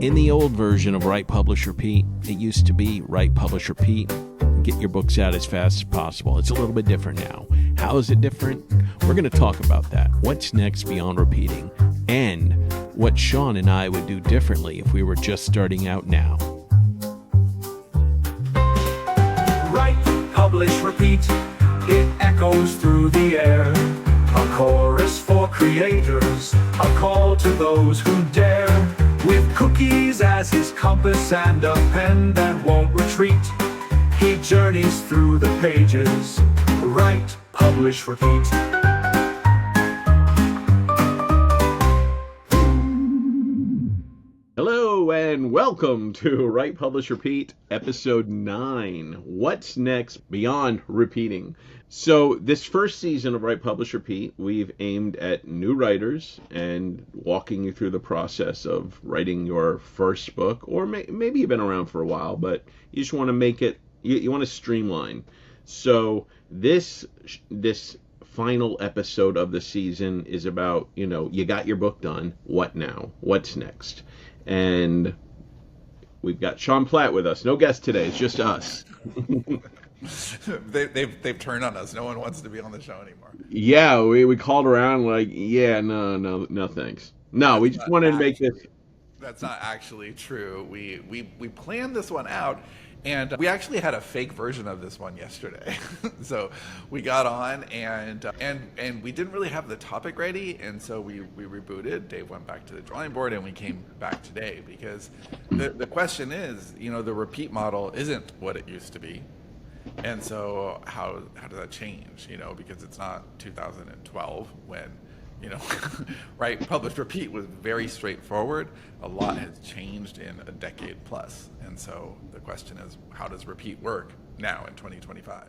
In the old version of Write, Publish, Repeat, it used to be Write, Publish, Repeat. Get your books out as fast as possible. It's a little bit different now. How is it different? We're going to talk about that. What's next beyond repeating? And what Sean and I would do differently if we were just starting out now. Write, publish, repeat. It echoes through the air. A chorus for creators. A call to those who dare. With cookies as his compass and a pen that won't retreat, he journeys through the pages. Write, publish, repeat. Hello and welcome to Write, Publish, Repeat, episode 9. What's next beyond repeating? So this first season of Write, Publish, Repeat, we've aimed at new writers and walking you through the process of writing your first book, or maybe you've been around for a while, but you just want to make it, you want to streamline. So this final episode of the season is about, you got your book done. What now? What's next? And we've got Sean Platt with us. No guest today. It's just us. They've turned on us. No one wants to be on the show anymore. Yeah, we called around like, no, thanks. No, we just wanted to make this. That's not actually true. We planned this one out, and we actually had a fake version of this one yesterday. So we got on, and we didn't really have the topic ready, and so we rebooted. Dave went back to the drawing board, and we came back today because the question is, the repeat model isn't what it used to be. And so how does that change? Because it's not 2012 when, Write, Publish, Repeat was very straightforward. A lot has changed in a decade plus. And so the question is, how does repeat work now in 2025?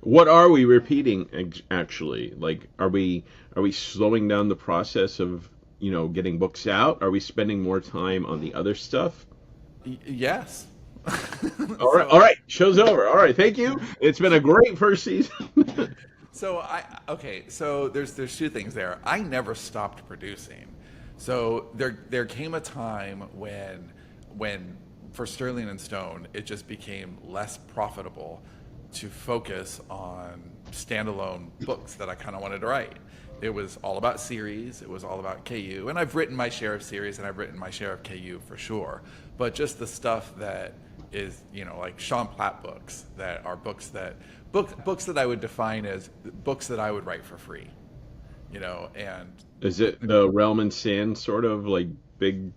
What are we repeating actually? Like, are we slowing down the process of, getting books out? Are we spending more time on the other stuff? Yes. All right. Show's over. All right. Thank you. It's been a great first season. So there's two things there. I never stopped producing. So there came a time when for Sterling and Stone, it just became less profitable to focus on standalone books that I kind of wanted to write. It was all about series. It was all about KU. And I've written my share of series and I've written my share of KU for sure. But just the stuff that is, like Sean Platt books that are books that I would define as books that I would write for free, and is it the Realm and Sand sort of like big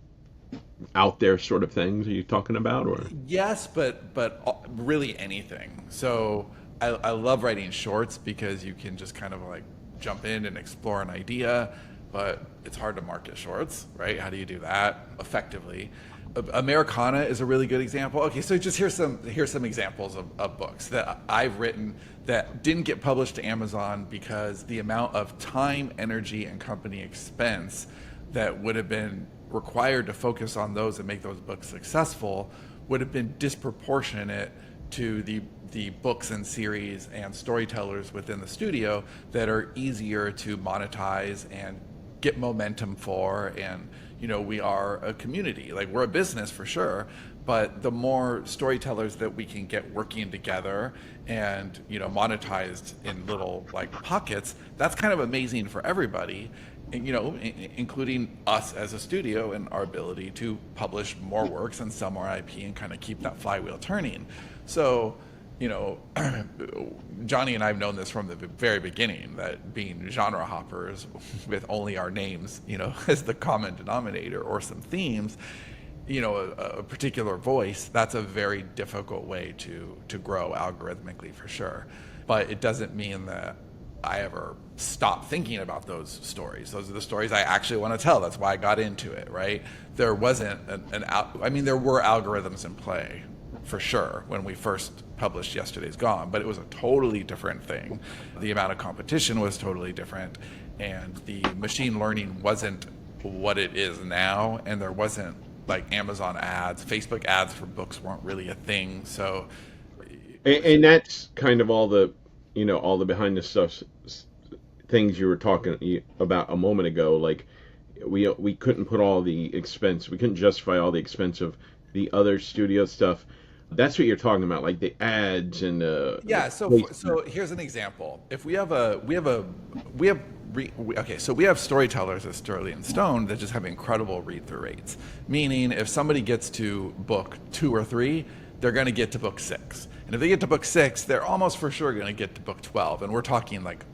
out there sort of things are you talking about? Or yes, but really anything. So I love writing shorts because you can just kind of like jump in and explore an idea, but it's hard to market shorts, right? How do you do that effectively? Americana is a really good example. Okay, so just here's some examples of books that I've written that didn't get published to Amazon because the amount of time, energy, and company expense that would have been required to focus on those and make those books successful would have been disproportionate to the books and series and storytellers within the studio that are easier to monetize and get momentum for. And we are a community, like we're a business for sure, but the more storytellers that we can get working together and monetized in little like pockets, that's kind of amazing for everybody, and, including us as a studio and our ability to publish more works and sell more IP and kind of keep that flywheel turning. So Johnny and I have known this from the very beginning, that being genre hoppers with only our names, as the common denominator or some themes, a particular voice, that's a very difficult way to grow algorithmically for sure. But it doesn't mean that I ever stopped thinking about those stories. Those are the stories I actually want to tell. That's why I got into it, right? There wasn't there were algorithms in play for sure when we first published Yesterday's Gone, but it was a totally different thing. The amount of competition was totally different, and the machine learning wasn't what it is now, and there wasn't like Amazon ads. Facebook ads for books weren't really a thing. So and that's kind of all the all the behind the stuff things you were talking about a moment ago. Like we couldn't put all the expense, we couldn't justify all the expense of the other studio stuff. That's what you're talking about, like the ads and Yeah, so here's an example. If we have so we have storytellers at Sterling Stone that just have incredible read-through rates. Meaning, if somebody gets to book 2 or 3, they're going to get to book 6, and if they get to book 6, they're almost for sure going to get to book 12, and we're talking like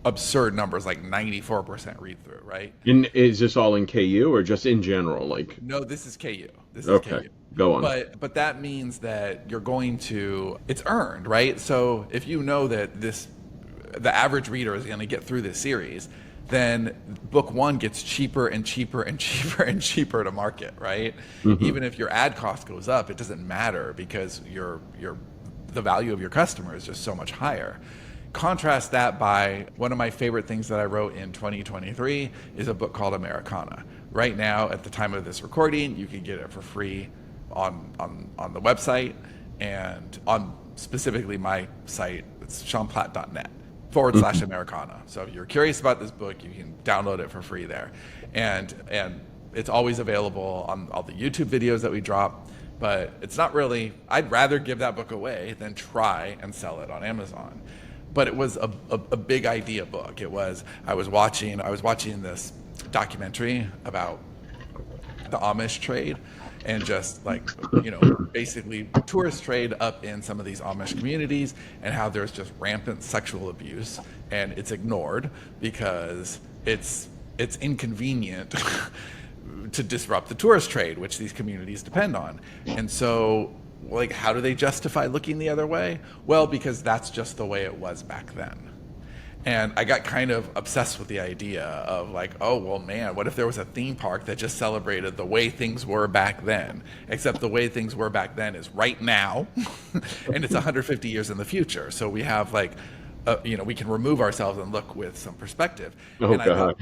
absurd numbers, like 94% read-through, right? And is this all in KU or just in general? Like, No, this is KU. This is okay, KU. go on. But that means that you're going to, it's earned, right? So if you know that the average reader is going to get through this series, then book 1 gets cheaper and cheaper and cheaper and cheaper to market, right? Even if your ad cost goes up, it doesn't matter because the value of your customer is just so much higher. Contrast that by one of my favorite things that I wrote in 2023 is a book called Americana. Right now, at the time of this recording, you can get it for free on the website and on specifically my site. It's seanplatt.net/Americana. So if you're curious about this book, you can download it for free there. And it's always available on all the YouTube videos that we drop. But it's not really, I'd rather give that book away than try and sell it on Amazon. But it was a big idea book. I was watching this documentary about the Amish trade and just like, basically tourist trade up in some of these Amish communities and how there's just rampant sexual abuse and it's ignored because it's inconvenient to disrupt the tourist trade, which these communities depend on. And so, like, how do they justify looking the other way? Well, because that's just the way it was back then. And I got kind of obsessed with the idea of like, oh, well, man, what if there was a theme park that just celebrated the way things were back then, except the way things were back then is right now, and it's 150 years in the future. So we have like, we can remove ourselves and look with some perspective. Oh, and God.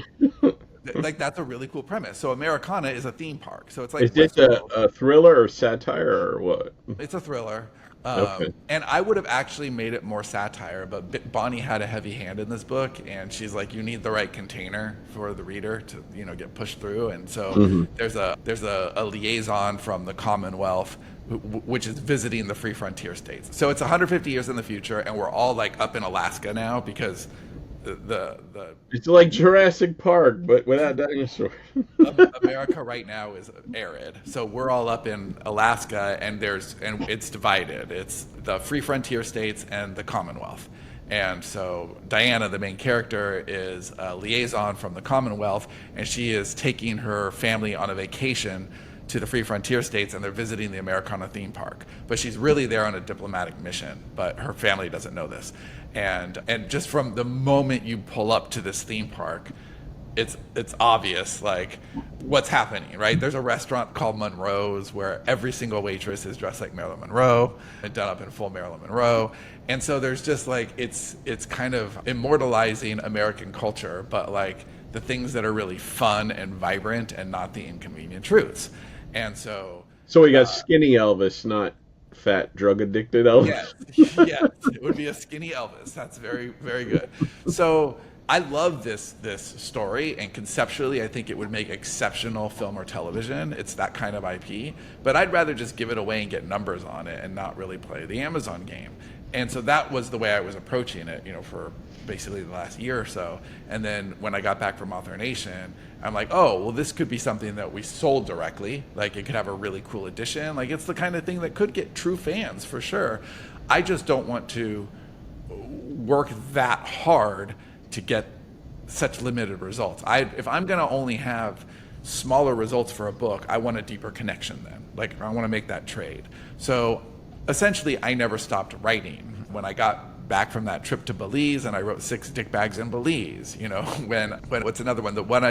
like that's a really cool premise. So Americana is a theme park. So it's like Is this a thriller or satire or what? It's a thriller. Okay. And I would have actually made it more satire, but Bonnie had a heavy hand in this book, and she's like, you need the right container for the reader to, get pushed through. And so there's a liaison from the Commonwealth, which is visiting the free frontier states. So it's 150 years in the future, and we're all like up in Alaska now because the It's like Jurassic Park, but without dinosaurs. America right now is arid. So we're all up in Alaska, and it's divided. It's the free frontier states and the Commonwealth. And so Diana, the main character, is a liaison from the Commonwealth, and she is taking her family on a vacation to the free frontier states, and they're visiting the Americana theme park. But she's really there on a diplomatic mission, but her family doesn't know this. And just from the moment you pull up to this theme park, it's obvious like what's happening, right? There's a restaurant called Monroe's where every single waitress is dressed like Marilyn Monroe and done up in full Marilyn Monroe. And so there's just like it's kind of immortalizing American culture, but like the things that are really fun and vibrant and not the inconvenient truths. And so we got skinny Elvis, not fat drug addicted Elvis. Yes, it would be a skinny Elvis. That's very, very good. So I love this story, and conceptually I think it would make exceptional film or television. It's that kind of IP, but I'd rather just give it away and get numbers on it and not really play the Amazon game. And so that was the way I was approaching it, for basically the last year or so. And then when I got back from Author Nation, I'm like, oh, well, this could be something that we sold directly. Like it could have a really cool edition. Like it's the kind of thing that could get true fans for sure. I just don't want to work that hard to get such limited results. If I'm going to only have smaller results for a book, I want a deeper connection then. Like I want to make that trade. So essentially, I never stopped writing. When I got back from that trip to Belize, and I wrote 6 dick bags in Belize, when what's another one? The one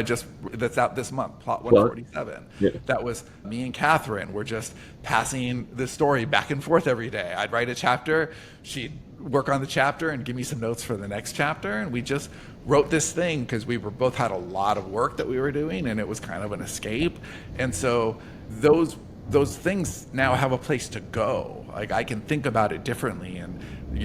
that's out this month, Plot 147. Yeah. That was me and Catherine were just passing this story back and forth every day. I'd write a chapter, she'd work on the chapter and give me some notes for the next chapter, and we just wrote this thing because we both had a lot of work that we were doing, and it was kind of an escape. And so those things now have a place to go. Like I can think about it differently. And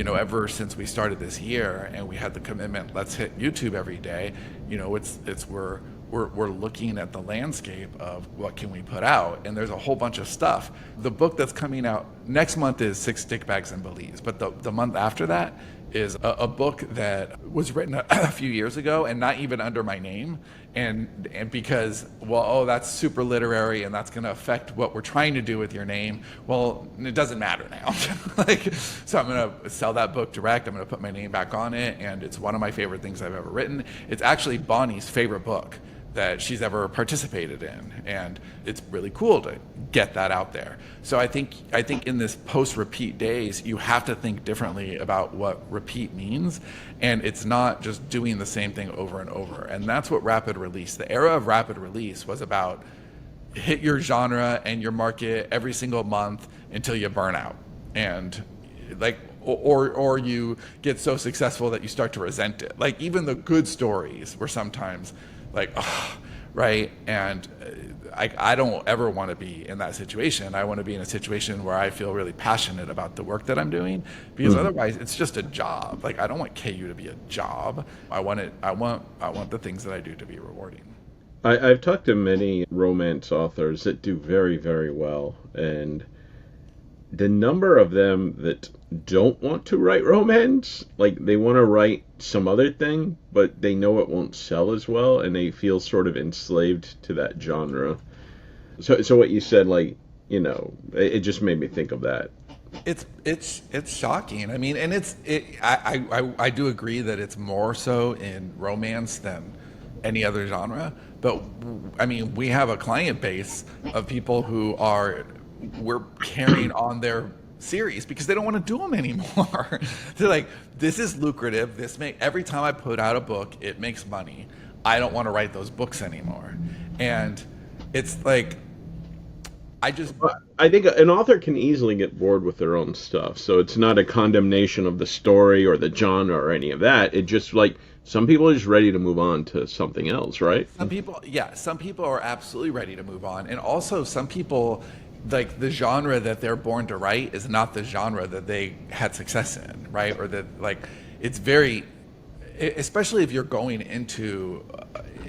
ever since we started this year and we had the commitment, let's hit YouTube every day, it's we're we're looking at the landscape of what can we put out, and there's a whole bunch of stuff. The book that's coming out next month is Six Dick Bags and Belize, but the month after that is a book that was written a few years ago and not even under my name, and because, well, oh, that's super literary and that's going to affect what we're trying to do with your name. Well, it doesn't matter now. So I'm going to sell that book direct. I'm going to put my name back on it, and it's one of my favorite things I've ever written. It's actually Bonnie's favorite book that she's ever participated in, and it's really cool to get that out there. So I think in this post-repeat days, you have to think differently about what repeat means, and it's not just doing the same thing over and over. And that's what rapid release, the era of rapid release, was about. Hit your genre and your market every single month until you burn out, and like or you get so successful that you start to resent it. Like even the good stories were sometimes like, oh, right? And I don't ever want to be in that situation. I want to be in a situation where I feel really passionate about the work that I'm doing, because otherwise it's just a job. Like I don't want KU to be a job. I want the things that I do to be rewarding. I've talked to many romance authors that do very, very well, and the number of them that don't want to write romance, like they want to write some other thing, but they know it won't sell as well, and they feel sort of enslaved to that genre. So what you said, like, you know, it just made me think of that. It's shocking. I mean, and I do agree that it's more so in romance than any other genre. But I mean, we have a client base of people who we're carrying on their series because they don't want to do them anymore. They're like, this is lucrative. Every time I put out a book, it makes money. I don't want to write those books anymore. And it's like, I think an author can easily get bored with their own stuff. So it's not a condemnation of the story or the genre or any of that. It just like, some people are just ready to move on to something else, right? Some people are absolutely ready to move on. And also some people, like the genre that they're born to write is not the genre that they had success in, right? Or that, like, it's very, especially if you're going into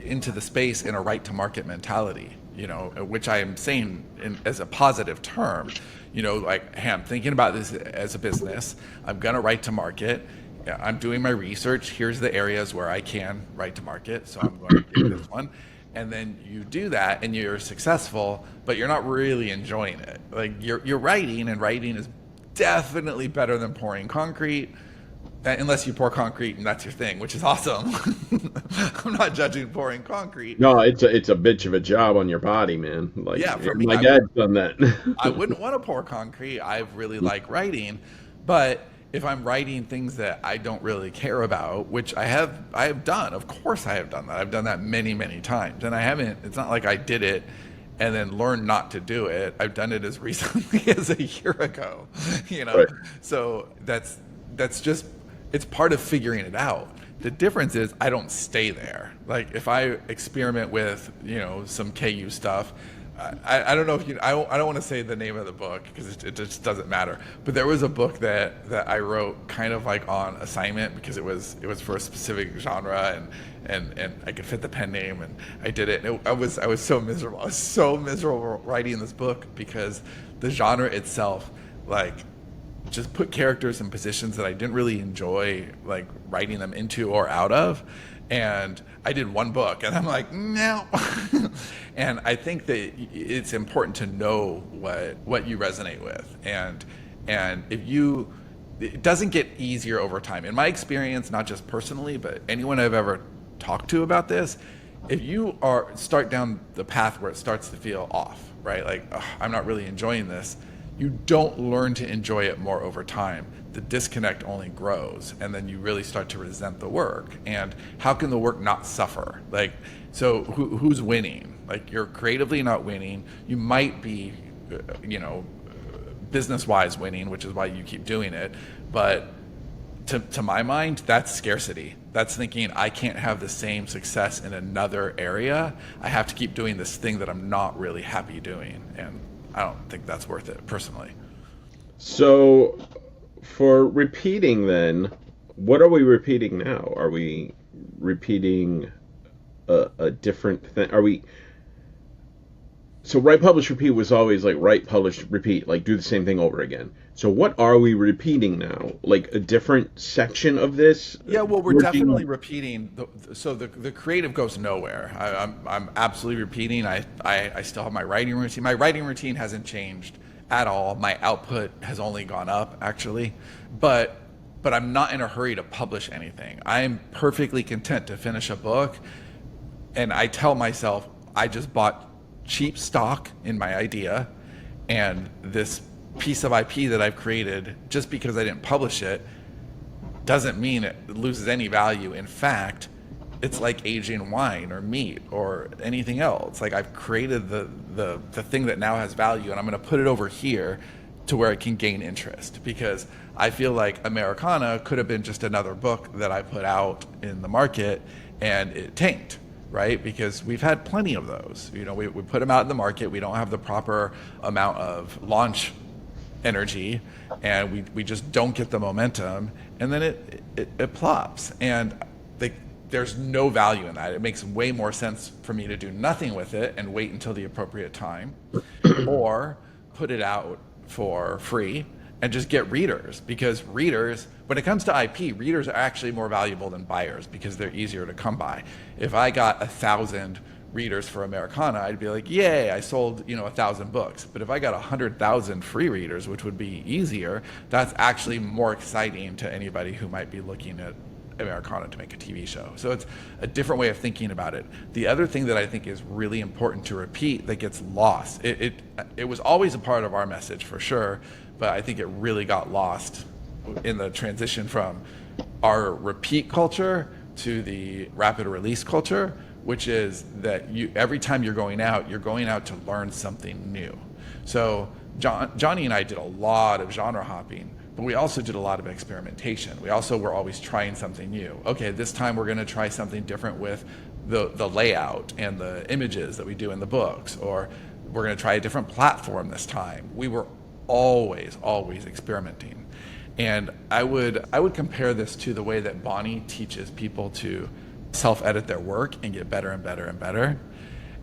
the space in a right to market mentality, you know, which I am saying as a positive term, you know, like, hey, I'm thinking about this as a business. I'm going to write to market. I'm doing my research. Here's the areas where I can write to market. So I'm going to do this one. And then you do that and you're successful, but you're not really enjoying it. Like you're writing, and writing is definitely better than pouring concrete, unless you pour concrete and that's your thing, which is awesome. I'm not judging pouring concrete. No, it's a bitch of a job on your body, man. Like, yeah, for me, my dad's done that. I wouldn't want to pour concrete. I really like writing, but if I'm writing things that I don't really care about, which I have done, of course I have done that. I've done that many, many times. And it's not like I did it and then learned not to do it. I've done it as recently as a year ago, you know? Right. So that's just, it's part of figuring it out. The difference is I don't stay there. Like if I experiment with, you know, some KU stuff, I don't know if I don't want to say the name of the book because it just doesn't matter. But there was a book that I wrote kind of like on assignment because it was for a specific genre and I could fit the pen name, and I did it. And I was so miserable. I was so miserable writing this book because the genre itself, like, just put characters in positions that I didn't really enjoy, like writing them into or out of. And I did one book and I'm like, no. And I think that it's important to know what you resonate with. And it doesn't get easier over time. In my experience, not just personally, but anyone I've ever talked to about this, if you start down the path where it starts to feel off, right? Like, I'm not really enjoying this. You don't learn to enjoy it more over time. The disconnect only grows, and then you really start to resent the work. And how can the work not suffer? Like, so who's winning? Like, you're creatively not winning. You might be, you know, business-wise winning, which is why you keep doing it. But to my mind, that's scarcity. That's thinking I can't have the same success in another area. I have to keep doing this thing that I'm not really happy doing. And I don't think that's worth it, personally. So, for repeating then, what are we repeating now? Are we repeating a different thing? Are we so write, publish, repeat was always like write, publish, repeat, like do the same thing over again. So what are we repeating now? Like a different section of this? Yeah, well, we're Working- definitely repeating. The creative goes nowhere. I'm absolutely repeating. I still have my writing routine. My writing routine hasn't changed at all. My output has only gone up, actually. But I'm not in a hurry to publish anything. I'm perfectly content to finish a book, and I tell myself I just bought cheap stock in my idea, and this piece of IP that I've created, just because I didn't publish it, doesn't mean it loses any value. In fact, it's like aging wine or meat or anything else. Like I've created the thing that now has value, and I'm going to put it over here to where it can gain interest, because I feel like Americana could have been just another book that I put out in the market and it tanked, right? Because we've had plenty of those. You know, we put them out in the market, we don't have the proper amount of launch energy, and we just don't get the momentum, and then it plops. And there's no value in that. It makes way more sense for me to do nothing with it and wait until the appropriate time, or put it out for free and just get readers. Because readers, when it comes to IP, readers are actually more valuable than buyers because they're easier to come by. If I got 1,000 readers for Americana, I'd be like, yay, I sold 1,000 books. But if I got 100,000 free readers, which would be easier, that's actually more exciting to anybody who might be looking at Americana to make a TV show. So it's a different way of thinking about it. The other thing that I think is really important to repeat that gets lost, it was always a part of our message for sure, but I think it really got lost in the transition from our repeat culture to the rapid release culture, which is that every time you're going out to learn something new. So Johnny and I did a lot of genre hopping, but we also did a lot of experimentation. We also were always trying something new. Okay, this time we're going to try something different with the layout and the images that we do in the books, or we're going to try a different platform this time. We were always experimenting. And I would compare this to the way that Bonnie teaches people to self-edit their work and get better and better and better.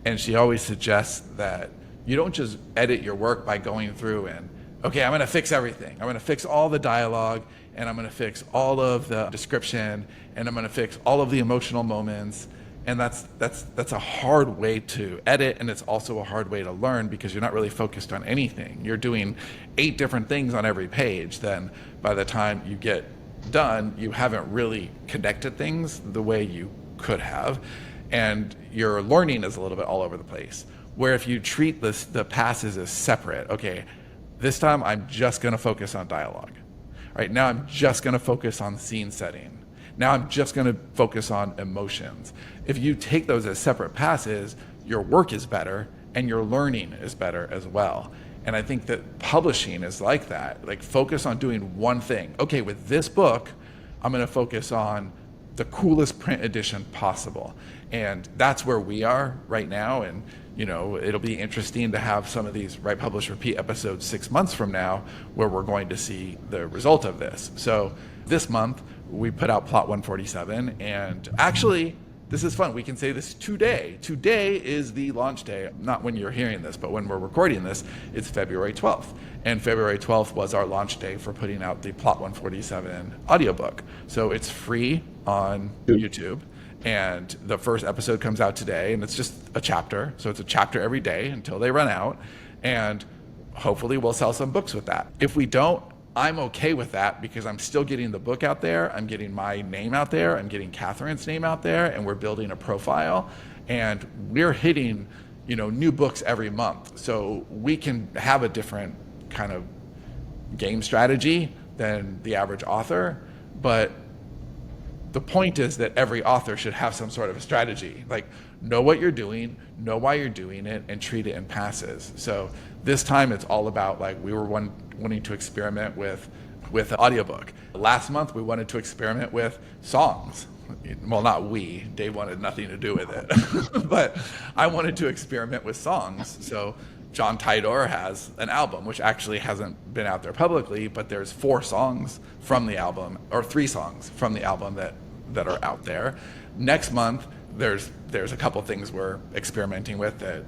And she always suggests that you don't just edit your work by going through and, okay, I'm going to fix everything. I'm going to fix all the dialogue, and I'm going to fix all of the description, and I'm going to fix all of the emotional moments. And that's a hard way to edit, and it's also a hard way to learn because you're not really focused on anything. You're doing 8 different things on every page. Then by the time you get done, you haven't really connected things the way you could have, and your learning is a little bit all over the place. Where if you treat the passes as separate, okay, this time I'm just going to focus on dialogue. Right now I'm just going to focus on scene setting. Now I'm just going to focus on emotions. If you take those as separate passes, your work is better and your learning is better as well. And I think that publishing is like that. Like, focus on doing one thing. Okay, with this book, I'm going to focus on the coolest print edition possible. And that's where we are right now. And it'll be interesting to have some of these Write, Publish, Repeat episodes 6 months from now where we're going to see the result of this. So this month, we put out Plot 147, and actually, this is fun. We can say this today. Today is the launch day. Not when you're hearing this, but when we're recording this, it's February 12th. And February 12th was our launch day for putting out the Plot 147 audiobook. So it's free on YouTube. And the first episode comes out today, and it's just a chapter. So it's a chapter every day until they run out. And hopefully we'll sell some books with that. If we don't, I'm okay with that because I'm still getting the book out there. I'm getting my name out there. I'm getting Catherine's name out there, and we're building a profile. And we're hitting, new books every month. So we can have a different kind of game strategy than the average author. But the point is that every author should have some sort of a strategy. Like, know what you're doing, know why you're doing it, and treat it in passes. So this time it's all about, like, we were wanting to experiment with an audiobook. Last month we wanted to experiment with songs. Well, not we. Dave wanted nothing to do with it. But I wanted to experiment with songs. So John Tidor has an album, which actually hasn't been out there publicly, but there's 4 songs from the album, or 3 songs from the album that are out there. Next month, there's a couple things we're experimenting with that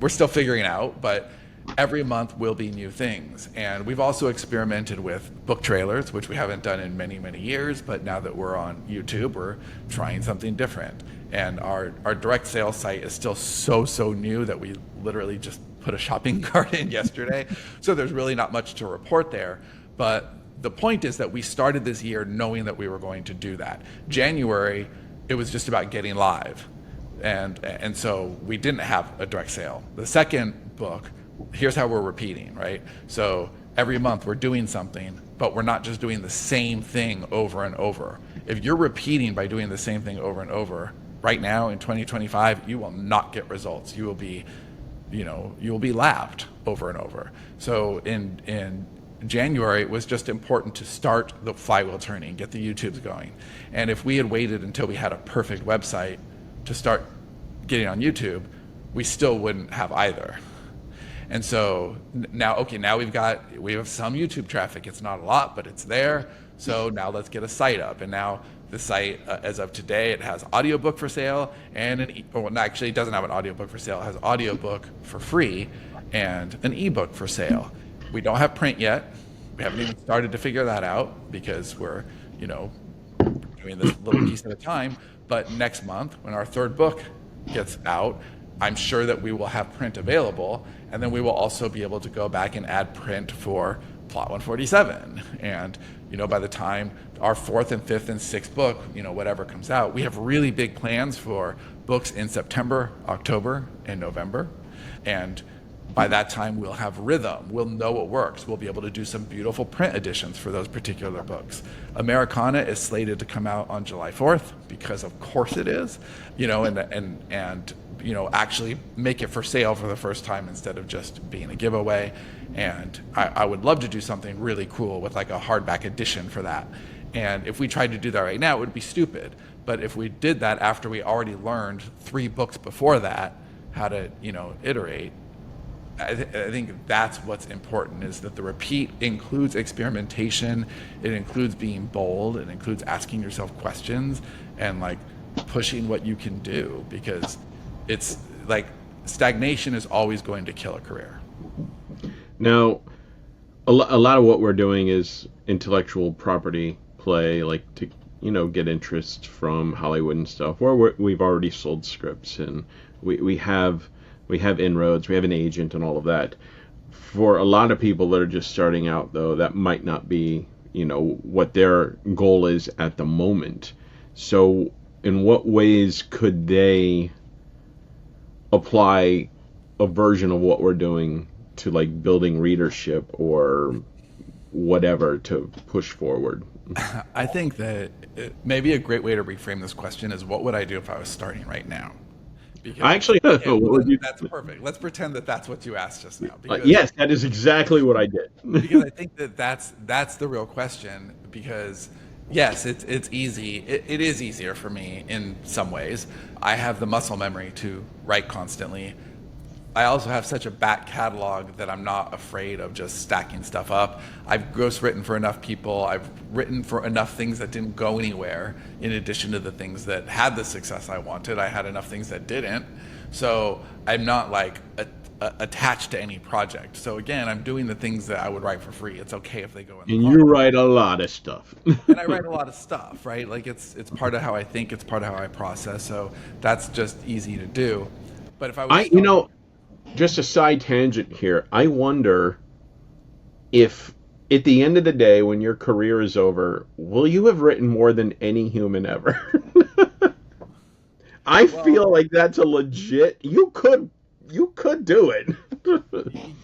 we're still figuring out, but every month will be new things. And we've also experimented with book trailers, which we haven't done in many, many years, but now that we're on YouTube, we're trying something different. And our direct sales site is still so new that we literally just put a shopping cart in yesterday. So there's really not much to report there. But the point is that we started this year knowing that we were going to do that. January, it was just about getting live. And so we didn't have a direct sale. The second book, here's how we're repeating, right? So every month we're doing something, but we're not just doing the same thing over and over. If you're repeating by doing the same thing over and over, right now in 2025, you will not get results. You will be, you will be laughed over and over. So in January, it was just important to start the flywheel turning, get the YouTubes going. And if we had waited until we had a perfect website to start getting on YouTube, we still wouldn't have either. And so now we have some YouTube traffic. It's not a lot, but it's there. So now let's get a site up. And now the site, as of today, it has audiobook for sale and actually it doesn't have an audiobook for sale. It has audiobook for free and an ebook for sale. We don't have print yet. We haven't even started to figure that out because we're, doing this little piece at a time. But next month, when our third book gets out, I'm sure that we will have print available, and then we will also be able to go back and add print for Plot 147. And by the time our fourth and fifth and sixth book, whatever comes out, we have really big plans for books in September, October, and November. And by that time, we'll have rhythm. We'll know what works. We'll be able to do some beautiful print editions for those particular books. Americana is slated to come out on July 4th because, of course, it is. And actually make it for sale for the first time instead of just being a giveaway. And I would love to do something really cool with like a hardback edition for that. And if we tried to do that right now, it would be stupid. But if we did that after we already learned 3 books before that, how to, iterate, I think that's what's important, is that the repeat includes experimentation, it includes being bold, it includes asking yourself questions and like pushing what you can do, because it's like stagnation is always going to kill a career. Now, a lot of what we're doing is intellectual property play, like to get interest from Hollywood and stuff, where we've already sold scripts and we have inroads, we have an agent and all of that. For a lot of people that are just starting out, though, that might not be, what their goal is at the moment. So in what ways could they apply a version of what we're doing to like building readership or whatever to push forward? I think that maybe a great way to reframe this question is, what would I do if I was starting right now? Because, I actually, what would you? That's perfect. Let's pretend that that's what you asked just now. Because, yes, that is exactly what I did. Because I think that that's the real question. Because yes, it's easy. It is easier for me in some ways. I have the muscle memory to write constantly. I also have such a back catalog that I'm not afraid of just stacking stuff up. I've ghostwritten for enough people. I've written for enough things that didn't go anywhere. In addition to the things that had the success I wanted, I had enough things that didn't. So I'm not like attached to any project. So again, I'm doing the things that I would write for free. It's okay if they go in the And you write a lot of stuff. And I write a lot of stuff, right? Like it's part of how I think. It's part of how I process. So that's just easy to do. But if I was just a side tangent here. I wonder if at the end of the day, when your career is over, will you have written more than any human ever? I feel like that's a legit, you could do it.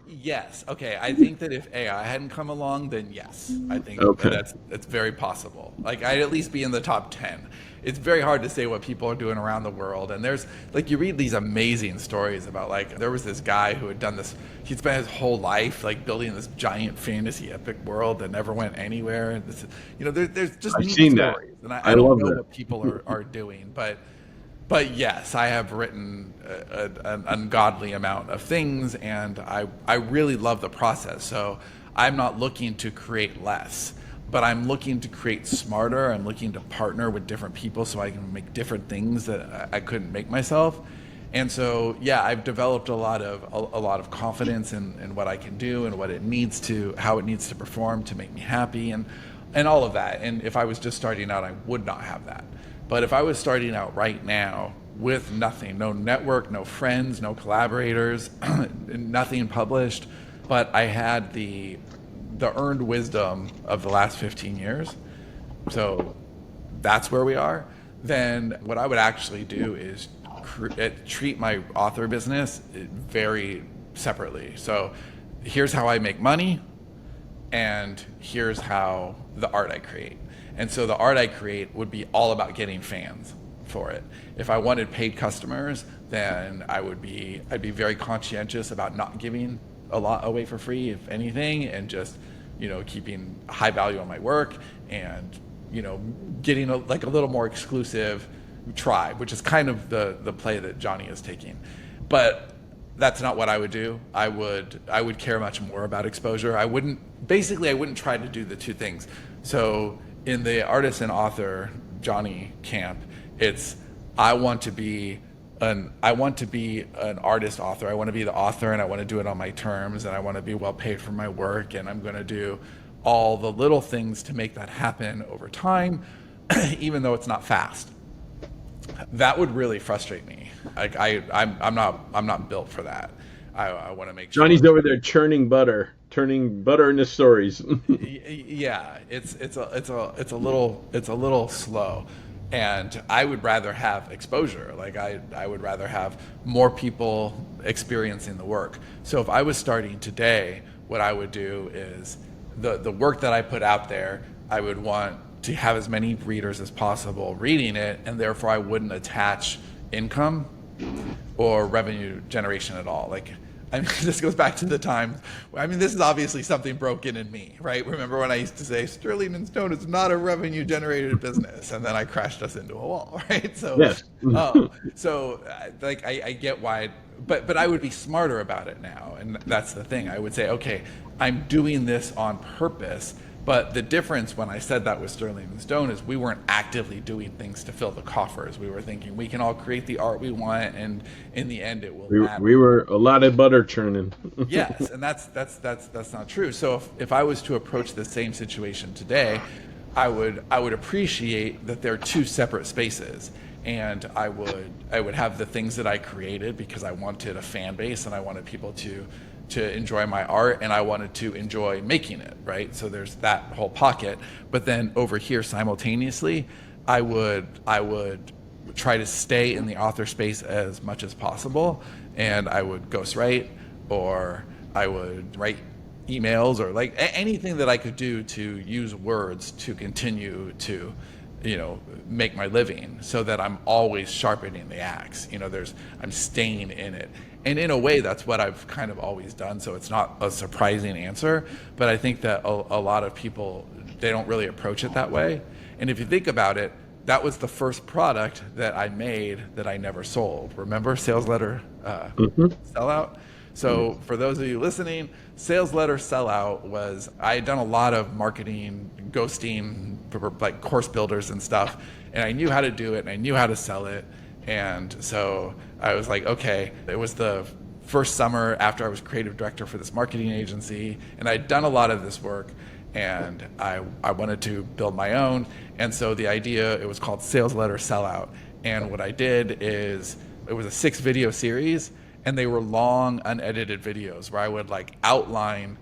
Yes. Okay. I think that if AI hadn't come along, then yes. I think that's very possible. Like I'd at least be in the top 10. It's very hard to say what people are doing around the world. And there's like, you read these amazing stories about like, there was this guy who had done this, he'd spent his whole life like building this giant fantasy epic world that never went anywhere. And this, there's just I've neat seen stories. That. And I don't know that. what people are doing, but yes, I have written an ungodly amount of things, and I really love the process. So I'm not looking to create less. but I'm looking to create smarter. I'm looking to partner with different people so I can make different things that I couldn't make myself. And so, yeah, I've developed a lot of confidence in what I can do and what it needs to, how it needs to perform to make me happy and all of that. And if I was just starting out, I would not have that. But if I was starting out right now with nothing, no network, no friends, no collaborators, nothing published, but I had the earned wisdom of the last 15 years, so that's where we are, then what I would actually do is treat my author business very separately. So here's how I make money, and here's how the art I create. And so the art I create would be all about getting fans for it. If I wanted paid customers, then I'd be very conscientious about not giving a lot away for free, if anything, and just, keeping high value on my work and, getting a little more exclusive tribe, which is kind of the play that Johnny is taking. But that's not what I would do. I would care much more about exposure. I wouldn't try to do the two things. So in the artist and author Johnny camp, it's I want to be an artist author. I want to be the author, and I want to do it on my terms, and I want to be well paid for my work, and I'm going to do all the little things to make that happen over time, even though it's not fast. That would really frustrate me. I'm not built for that. I want to make sure. Johnny's over there turning butter into stories. Yeah, it's a little slow, and I would rather have exposure. I would rather have more people experiencing the work. So if I was starting today, what I would do is the work that I put out there, I would want to have as many readers as possible reading it, and therefore I wouldn't attach income or revenue generation at all. This goes back to the time. This is obviously something broken in me, right? Remember when I used to say Sterling and Stone is not a revenue generated business, and then I crashed us into a wall, right? So, yes. I get why, but I would be smarter about it now, and that's the thing. I would say, okay, I'm doing this on purpose. But the difference when I said that with Sterling and Stone is we weren't actively doing things to fill the coffers. We were thinking we can all create the art we want, and in the end, it will matter. We were a lot of butter churning. Yes, and that's not true. So if I was to approach the same situation today, I would appreciate that they're two separate spaces, and I would have the things that I created because I wanted a fan base and I wanted people to enjoy my art, and I wanted to enjoy making it, right? So there's that whole pocket. But then over here simultaneously, I would try to stay in the author space as much as possible, and I would ghostwrite, or I would write emails, or anything that I could do to use words to continue to make my living, so that I'm always sharpening the axe. I'm staying in it. And in a way, that's what I've kind of always done. So it's not a surprising answer, but I think that a lot of people, they don't really approach it that way. And if you think about it, that was the first product that I made that I never sold. Remember Sales Letter Sellout? So for those of you listening, Sales Letter Sellout was, I had done a lot of marketing, ghosting, like course builders and stuff, and I knew how to do it, and I knew how to sell it. And so I was like, okay, it was the first summer after I was creative director for this marketing agency, and I'd done a lot of this work, and I wanted to build my own. And so the idea, it was called Sales Letter Sellout. And what I did is, it was a 6-video series, and they were long, unedited videos where I would outline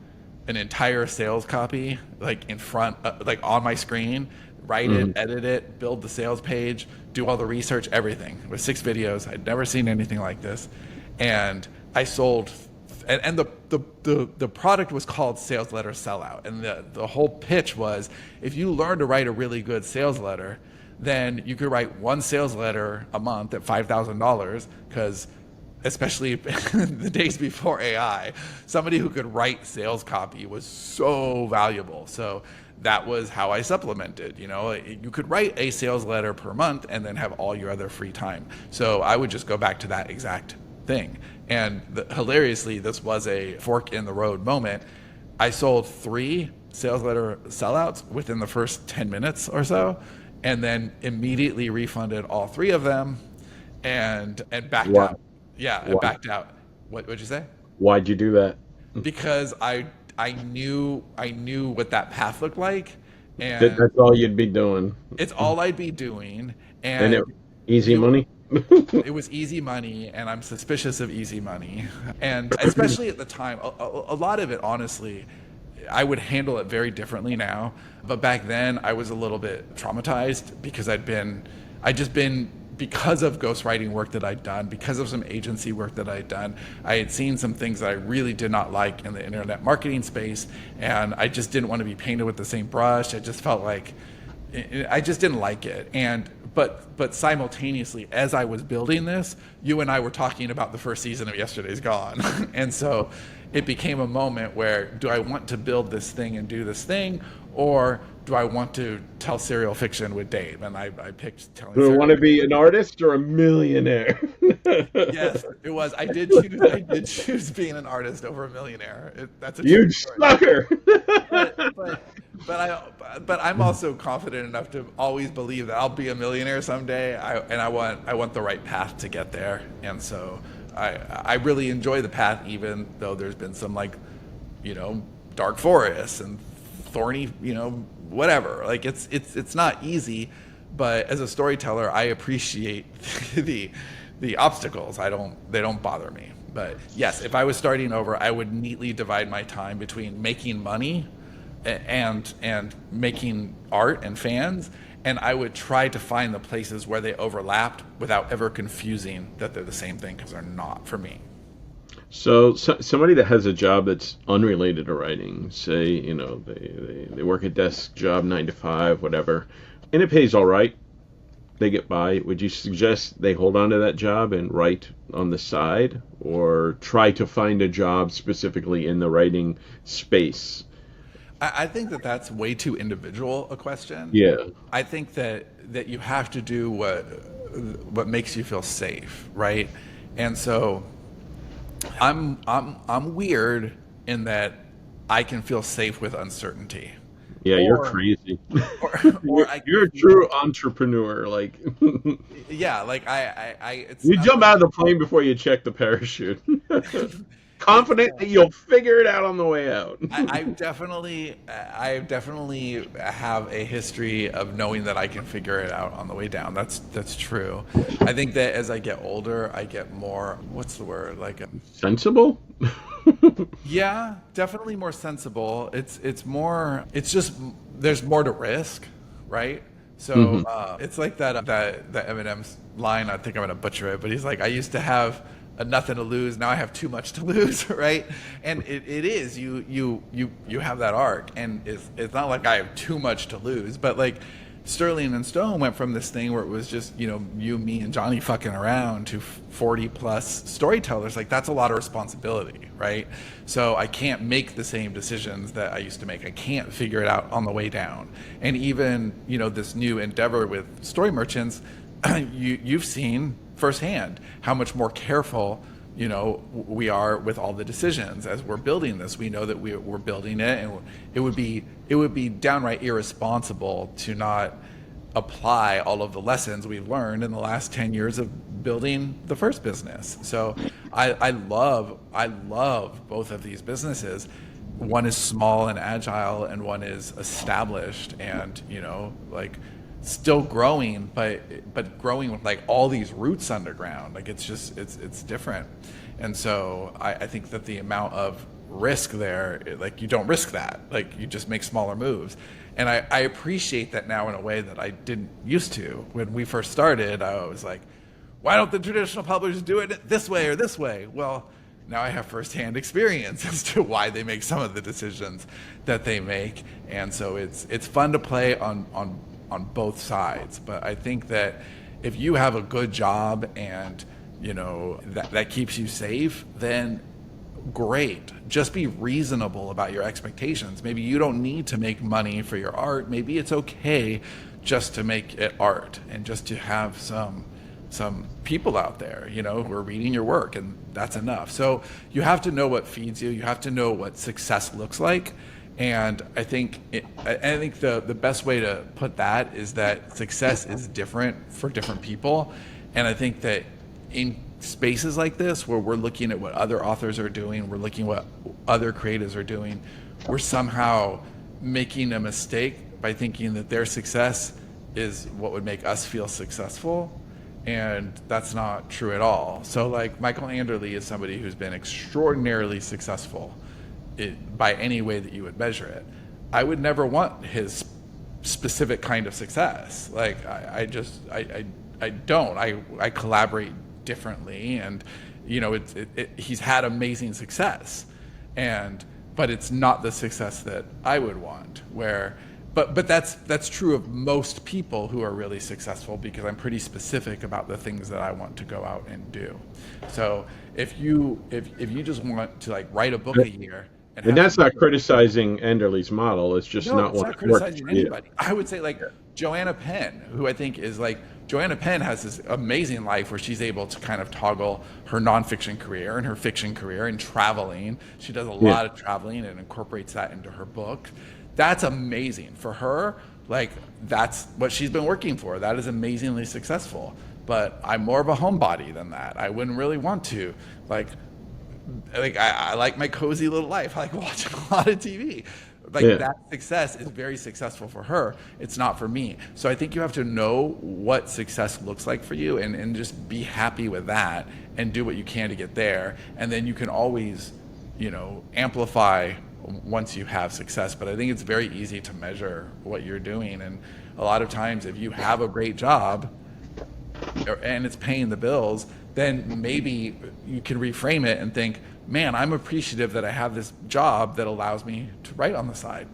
an entire sales copy, in front, on my screen, write it, edit it, build the sales page, do all the research, everything. It was 6 videos. I'd never seen anything like this. And I sold, and the product was called Sales Letter Sellout. And the whole pitch was, if you learn to write a really good sales letter, then you could write one sales letter a month at $5,000, because especially the days before AI, somebody who could write sales copy was so valuable. So that was how I supplemented. You could write a sales letter per month and then have all your other free time. So I would just go back to that exact thing. And hilariously, this was a fork in the road moment. I sold 3 sales letter sellouts within the first 10 minutes or so, and then immediately refunded all 3 of them and backed Wow. out. Yeah, and Wow. backed out. What'd you say? Why'd you do that? Because I knew what that path looked like, and That's all you'd be doing. it's all I'd be doing, And and easy you money? it was easy money, and I'm suspicious of easy money. And especially at the time, a lot of it, honestly, I would handle it very differently now. But back then, I was a little bit traumatized because because of ghostwriting work that I'd done, because of some agency work that I'd done, I had seen some things that I really did not like in the internet marketing space, and I just didn't want to be painted with the same brush. I just felt like I just didn't like it. But simultaneously, as I was building this, you and I were talking about the first season of Yesterday's Gone. And so it became a moment where, do I want to build this thing and do this thing, or do I want to tell serial fiction with Dave? And I picked telling Do I serial want to be an artist or a millionaire? Yes, it was. I did choose being an artist over a millionaire. That's a You true story. sucker! But I'm also confident enough to always believe that I'll be a millionaire someday. I want the right path to get there, and so I really enjoy the path, even though there's been some, like, dark forests and thorny, whatever. Like, it's not easy, but as a storyteller, I appreciate the obstacles. They don't bother me. But yes, if I was starting over, I would neatly divide my time between making money and making art and fans, and I would try to find the places where they overlapped without ever confusing that they're the same thing, because they're not for me. So somebody that has a job that's unrelated to writing, say, they work a desk job, 9 to 5, whatever, and it pays all right, they get by. Would you suggest they hold on to that job and write on the side, or try to find a job specifically in the writing space? I think that that's way too individual a question. Yeah. I think that you have to do what makes you feel safe, right? And so I'm weird in that I can feel safe with uncertainty. Yeah, you're Or- crazy. Or You're a true entrepreneur. Like, yeah, like I it's you not jump that- out of the plane before you check the parachute. Confident that you'll figure it out on the way out. I definitely have a history of knowing that I can figure it out on the way down. That's true. I think that as I get older, I get more, what's the word? Sensible? Yeah, definitely more sensible. It's just there's more to risk, right? So it's like that Eminem's line. I think I'm gonna butcher it, but he's like, I used to have nothing to lose. Now I have too much to lose, right? And it is you have that arc, and it's not like I have too much to lose, but like Sterling and Stone went from this thing where it was just you, me, and Johnny fucking around to 40 plus storytellers. Like, that's a lot of responsibility, right? So I can't make the same decisions that I used to make. I can't figure it out on the way down. And even this new endeavor with Story Merchants, you've seen firsthand how much more careful we are with all the decisions as we're building this. We know that we're building it, and it would be downright irresponsible to not apply all of the lessons we've learned in the last 10 years of building the first business. So I love both of these businesses. One is small and agile, and one is established and still growing, but growing with like all these roots underground. Like, it's different. And so I think that the amount of risk there, like, you don't risk that. Like, you just make smaller moves. And I appreciate that now in a way that I didn't used to. When we first started, I was like, why don't the traditional publishers do it this way or this way? Well, now I have firsthand experience as to why they make some of the decisions that they make. And so it's fun to play on both sides. But I think that if you have a good job and that keeps you safe, then great. Just be reasonable about your expectations. Maybe you don't need to make money for your art. Maybe it's okay just to make it art and just to have some people out there who are reading your work, and that's enough. So you have to know what feeds you. You have to know what success looks like. And I think the best way to put that is that success is different for different people. And I think that in spaces like this, where we're looking at what other authors are doing, we're looking at what other creatives are doing, we're somehow making a mistake by thinking that their success is what would make us feel successful. And that's not true at all. So like Michael Anderle is somebody who's been extraordinarily successful by any way that you would measure it. I would never want his specific kind of success. Like I don't. I collaborate differently, and you know, he's had amazing success, but it's not the success that I would want. But that's true of most people who are really successful, because I'm pretty specific about the things that I want to go out and do. So if you just want to like write a book a year. And that's not criticizing Enderle's model. It's just not what works for anybody. I would say like Joanna Penn, who I think is like, Joanna Penn has this amazing life where she's able to kind of toggle her nonfiction career and her fiction career and traveling. She does a lot of traveling and incorporates that into her book. That's amazing for her. Like that's what she's been working for. That is amazingly successful. But I'm more of a homebody than that. I wouldn't really want to I like my cozy little life. I like watching a lot of TV. That success is very successful for her. It's not for me. So I think you have to know what success looks like for you and just be happy with that and do what you can to get there. And then you can always, amplify once you have success. But I think it's very easy to measure what you're doing. And a lot of times if you have a great job and it's paying the bills, then maybe you can reframe it and think, man, I'm appreciative that I have this job that allows me to write on the side.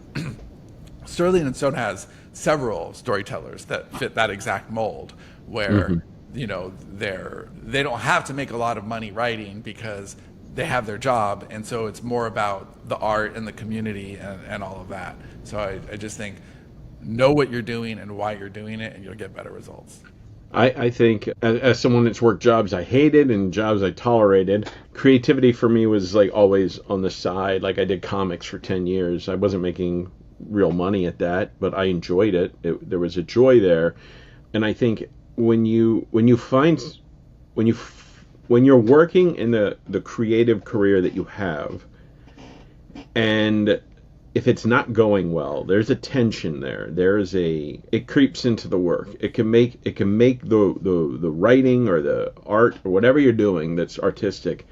Sterling and Stone has several storytellers that fit that exact mold, where they don't have to make a lot of money writing because they have their job, and so it's more about the art and the community and all of that. So I just think, know what you're doing and why you're doing it, and you'll get better results. I think as someone that's worked jobs I hated and jobs I tolerated, creativity for me was like always on the side. Like I did comics for 10 years. I wasn't making real money at that, but I enjoyed it. There was a joy there. And I think when you're working in the creative career that you have, and if it's not going well, there's a tension there. It creeps into the work. It can make the writing or the art or whatever you're doing that's artistic,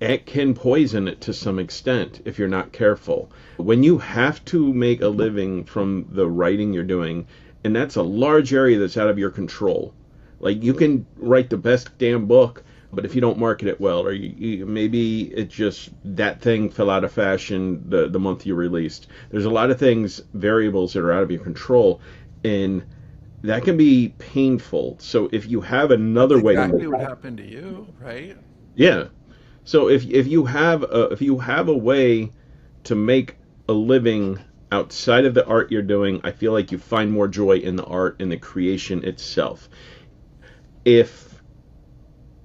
it can poison it to some extent if you're not careful. When you have to make a living from the writing you're doing, and that's a large area that's out of your control. Like you can write the best damn book, but if you don't market it well, or maybe it just that thing fell out of fashion the month you released. There's a lot of variables that are out of your control, and that can be painful. So if you have another way to exactly what happened to you, right? Yeah. So if you have a way to make a living outside of the art you're doing, I feel like you find more joy in the art and the creation itself. If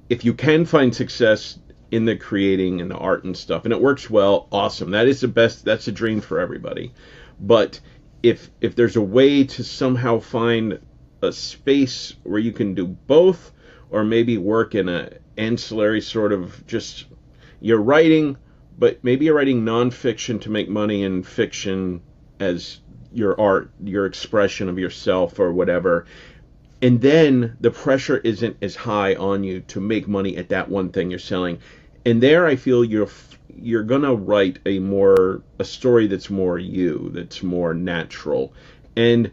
you can find success in the creating and the art and stuff, and it works well, awesome. That is the best. That's a dream for everybody. But if there's a way to somehow find a space where you can do both, or maybe work in a ancillary sort of just you're writing, but maybe you're writing nonfiction to make money and fiction as your art, your expression of yourself or whatever. And then the pressure isn't as high on you to make money at that one thing you're selling. And there I feel you're going to write a story that's more you, that's more natural. And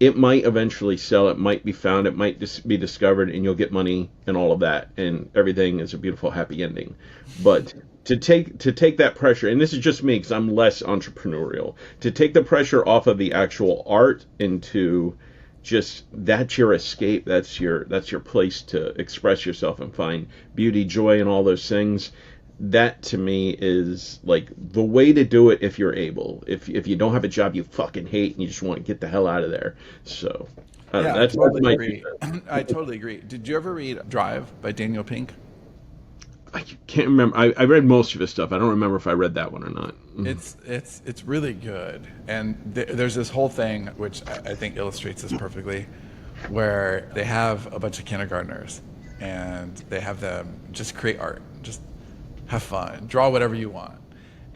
it might eventually sell, it might be found, it might be discovered, and you'll get money and all of that. And everything is a beautiful, happy ending. But to take that pressure, and this is just me because I'm less entrepreneurial, to take the pressure off of the actual art into just that's your escape, that's your place to express yourself and find beauty, joy, and all those things. That to me is like the way to do it if you're able. If you don't have a job you fucking hate and you just want to get the hell out of there. So I don't know, that's totally my agree. I totally agree. Did you ever read Drive by Daniel Pink? I can't remember. I read most of his stuff. I don't remember if I read that one or not. It's really good, and there's this whole thing which I think illustrates this perfectly, where they have a bunch of kindergartners, and they have them just create art, just have fun, draw whatever you want,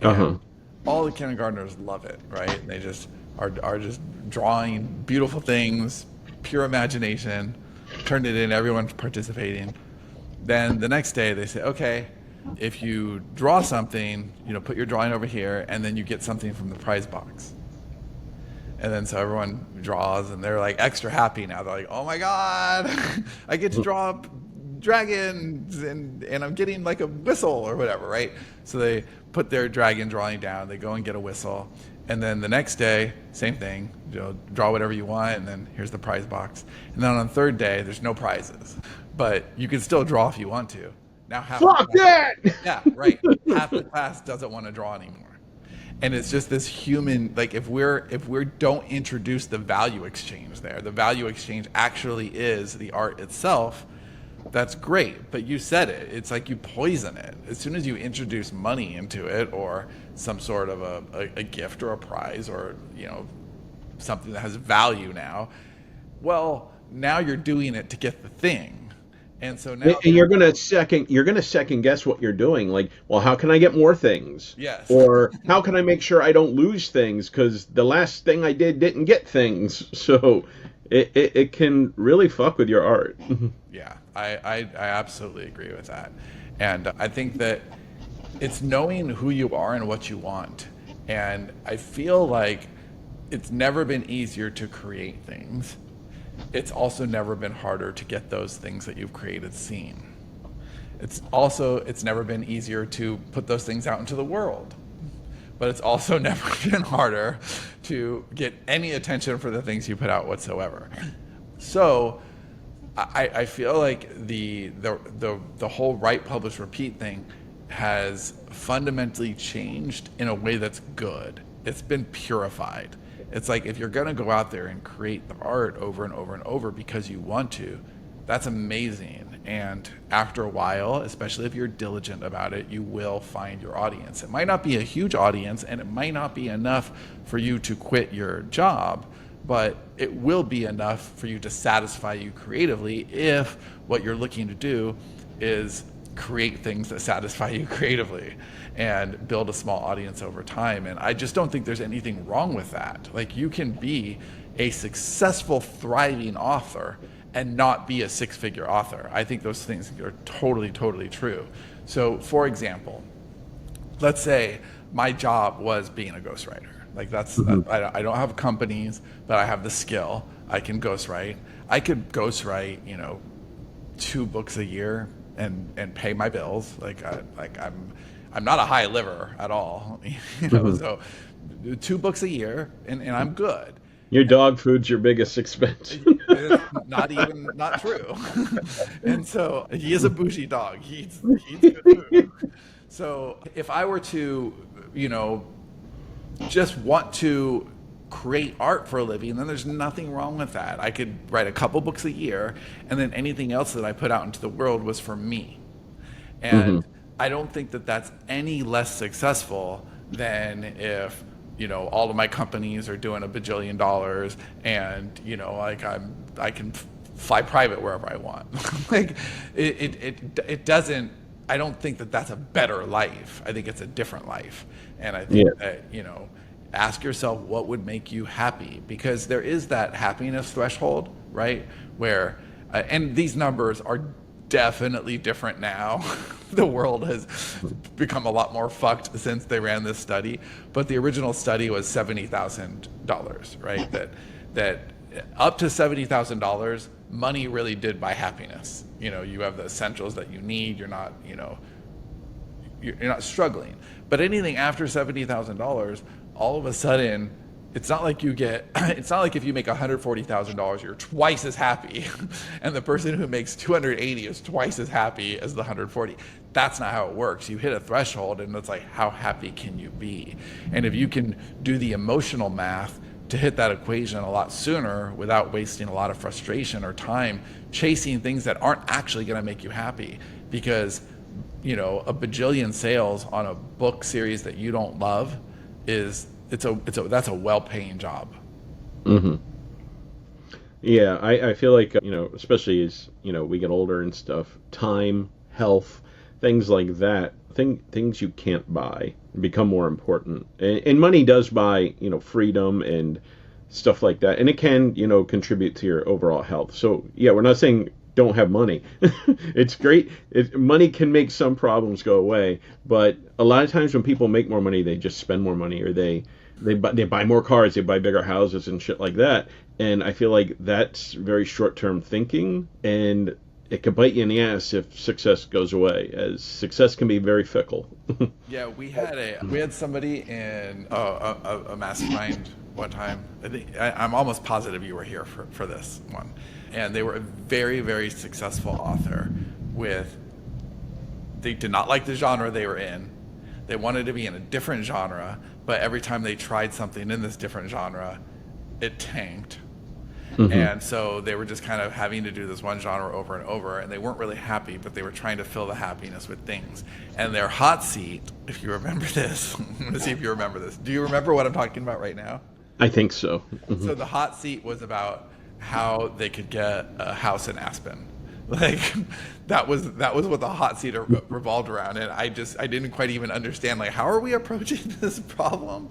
and all the kindergartners love it, right? They just are just drawing beautiful things, pure imagination, turned it in, everyone's participating. Then the next day they say, okay, if you draw something, put your drawing over here, and then you get something from the prize box. And then so everyone draws, and they're like extra happy now. They're like, oh my God, I get to draw dragons, and I'm getting like a whistle or whatever, right? So they put their dragon drawing down, they go and get a whistle. And then the next day, same thing, draw whatever you want, and then here's the prize box. And then on the third day, there's no prizes, but you can still draw if you want to. Now fuck that! Yeah, right. Half the class doesn't want to draw anymore. And it's just this human, like if we don't introduce the value exchange there, the value exchange actually is the art itself, that's great. But you said it, it's like you poison it. As soon as you introduce money into it, or some sort of a gift or a prize, or something that has value now, well, now you're doing it to get the thing. And so now and you're gonna second guess what you're doing. Like, well, how can I get more things? Yes. Or how can I make sure I don't lose things because the last thing I did didn't get things. So it can really fuck with your art. Yeah, I absolutely agree with that. And I think that it's knowing who you are and what you want. And I feel like it's never been easier to create things. It's also never been harder to get those things that you've created seen. It's never been easier to put those things out into the world. But it's also never been harder to get any attention for the things you put out whatsoever. So I feel like the whole write, publish, repeat thing has fundamentally changed in a way that's good. It's been purified. It's like if you're going to go out there and create the art over and over and over because you want to, that's amazing. And after a while, especially if you're diligent about it, you will find your audience. It might not be a huge audience, and it might not be enough for you to quit your job, but it will be enough for you to satisfy you creatively if what you're looking to do is create things that satisfy you creatively and build a small audience over time. And I just don't think there's anything wrong with that. Like, you can be a successful, thriving author and not be a six-figure author. I think those things are totally, totally true. So, for example, let's say my job was being a ghostwriter. Like I don't have companies, but I have the skill. I can ghostwrite. I could ghostwrite, 2 books a year and pay my bills. I'm not a high liver at all, so 2 books a year and I'm good. Your dog food's your biggest expense. Not true. And so he is a bougie dog. He eats good food. So if I were to, just want to create art for a living, then there's nothing wrong with that. I could write a couple books a year, and then anything else that I put out into the world was for me. And I don't think that that's any less successful than if, all of my companies are doing $1 bajillion and, I can fly private wherever I want. It doesn't, I don't think that that's a better life. I think it's a different life. And I think that, ask yourself what would make you happy, because there is that happiness threshold, right? Where, and these numbers are definitely different now. The world has become a lot more fucked since they ran this study, but the original study was $70,000, right? That up to $70,000, money really did buy happiness. You have the essentials that you need. You're not, you're not struggling. But anything after $70,000, all of a sudden, it's not like if you make $140,000, you're twice as happy, and the person who makes $280 is twice as happy as the $140. That's not how it works. You hit a threshold, and it's like, how happy can you be? And if you can do the emotional math to hit that equation a lot sooner without wasting a lot of frustration or time chasing things that aren't actually going to make you happy, because a bajillion sales on a book series that you don't love that's a well-paying job. Hmm. Yeah, I feel like, especially as, we get older and stuff, time, health, things like that, things you can't buy become more important. And money does buy, freedom and stuff like that. And it can, contribute to your overall health. So, yeah, we're not saying don't have money. It's great. Money can make some problems go away, but a lot of times when people make more money, they just spend more money, or they buy more cars, they buy bigger houses and shit like that. And I feel like that's very short-term thinking, and it can bite you in the ass if success goes away, as success can be very fickle. Yeah, we had somebody in a mastermind one time. I'm almost positive you were here for this one, and they were a very, very successful author. They did not like the genre they were in. They wanted to be in a different genre, but every time they tried something in this different genre, it tanked. Mm-hmm. And so they were just kind of having to do this one genre over and over, and they weren't really happy, but they were trying to fill the happiness with things. And their hot seat, if you remember this, I'm going to see if you remember this. Do you remember what I'm talking about right now? I think so. Mm-hmm. So the hot seat was about how they could get a house in Aspen. Like that was what the hot seat revolved around, and I didn't quite even understand, like, how are we approaching this problem?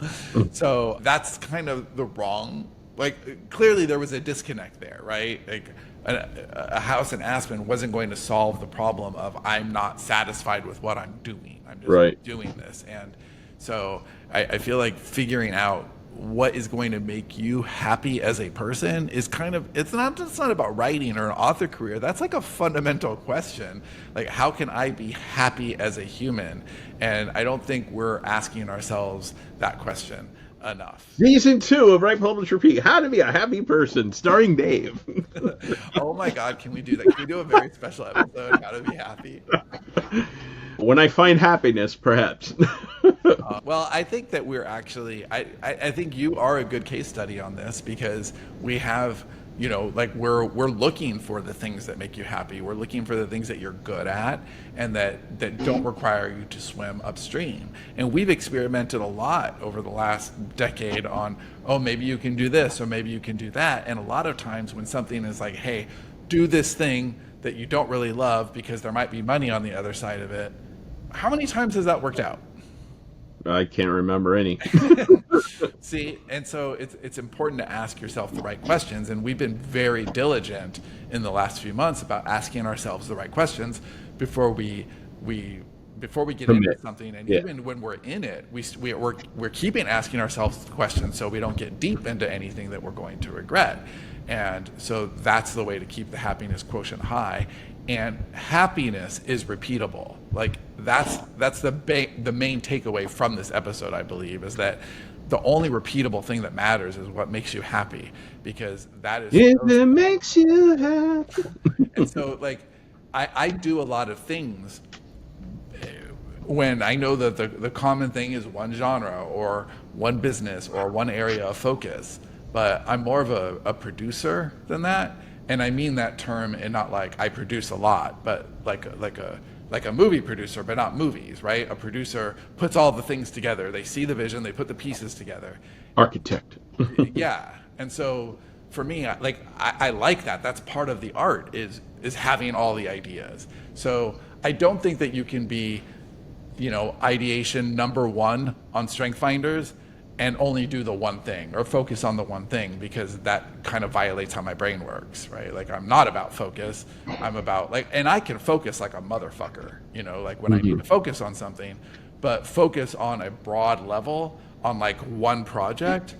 So that's kind of the wrong. Like, clearly there was a disconnect there, right? Like a house in Aspen wasn't going to solve the problem of I'm not satisfied with what I'm doing. I'm just doing this. And so I feel like figuring out what is going to make you happy as a person is it's not about writing or an author career. That's like a fundamental question. Like, how can I be happy as a human? And I don't think we're asking ourselves that question enough. Season 2 of Write, Publish, Repeat: How to Be a Happy Person, starring Dave. Oh my God, can we do that? Can we do a very special episode, How to Be Happy? When I find happiness, perhaps. Well, I think that we're actually, I think you are a good case study on this, because we have, we're looking for the things that make you happy. We're looking for the things that you're good at and that don't require you to swim upstream. And we've experimented a lot over the last decade on, maybe you can do this or maybe you can do that. And a lot of times when something is like, hey, do this thing that you don't really love because there might be money on the other side of it, how many times has that worked out? I can't remember any. See, and so it's important to ask yourself the right questions, and we've been very diligent in the last few months about asking ourselves the right questions before we get into something. And even when we're in it, we're keeping asking ourselves the questions so we don't get deep into anything that we're going to regret. And so that's the way to keep the happiness quotient high. And happiness is repeatable. Like that's the main takeaway from this episode, I believe, is that the only repeatable thing that matters is what makes you happy, because that is if it makes you happy. And so, like, I do a lot of things when I know that the common thing is one genre or one business or one area of focus, but I'm more of a producer than that. And I mean that term in not like I produce a lot, but like a movie producer, but not movies, right? A producer puts all the things together. They see the vision, they put the pieces together. Architect. Yeah. And so for me, I like that. That's part of the art is having all the ideas. So I don't think that you can be, ideation number one on Strength Finders and only do the one thing or focus on the one thing, because that kind of violates how my brain works, right? Like, I'm not about focus. I'm about and I can focus like a motherfucker, like when I need to focus on something, but focus on a broad level on like one project.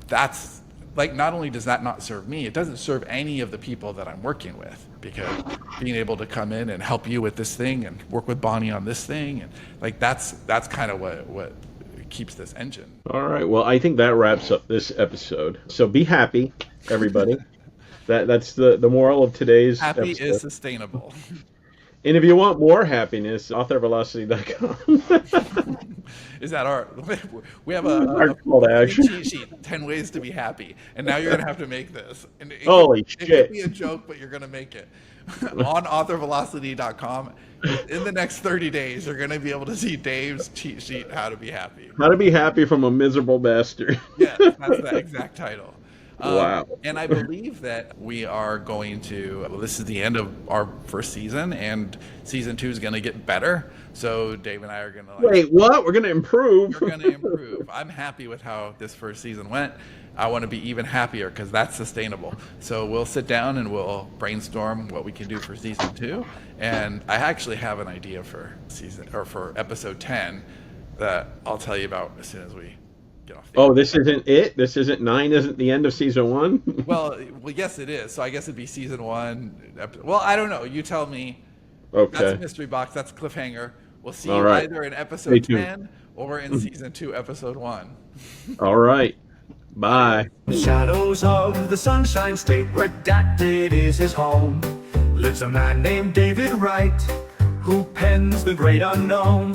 That's like, not only does that not serve me, it doesn't serve any of the people that I'm working with, because being able to come in and help you with this thing and work with Bonnie on this thing, and like, that's kind of what keeps this engine. All right. Well, I think that wraps up this episode. So be happy, everybody. That's the moral of today's happy episode. is sustainable. And if you want more happiness, authorvelocity.com. Is that our? We have Our call to action. cheat sheet, 10 ways to be happy, and now you're gonna have to make this. And Holy it shit. could be a joke, but you're gonna make it on authorvelocity.com. In the next 30 days, you're gonna be able to see Dave's cheat sheet, how to be happy. How to be happy from a miserable bastard. Yes, that's the exact title. Wow. And I believe that we are going to, well, this is the end of our first season, and season 2 is going to get better. So Dave and I are going to Wait, what? We're going to improve? We're going to improve. I'm happy with how this first season went. I want to be even happier because that's sustainable. So we'll sit down and we'll brainstorm what we can do for season 2. And I actually have an idea for for episode 10 that I'll tell you about as soon as we get off the air. Oh, this isn't it? This isn't 9? Isn't the end of season 1? Well, yes, it is. So I guess it'd be season 1. Well, I don't know. You tell me. Okay. That's a mystery box. That's a cliffhanger. We'll see All you right. either in Stay episode tuned. 10 or in season 2, episode 1. All right. Bye. The shadows of the Sunshine State, redacted is his home. Lives a man named David Wright, who pens the great unknown.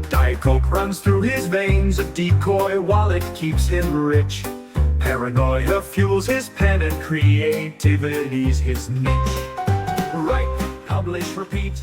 Diet Coke runs through his veins, a decoy wallet keeps him rich. Paranoia fuels his pen and creativity's his niche. Write, publish, repeat.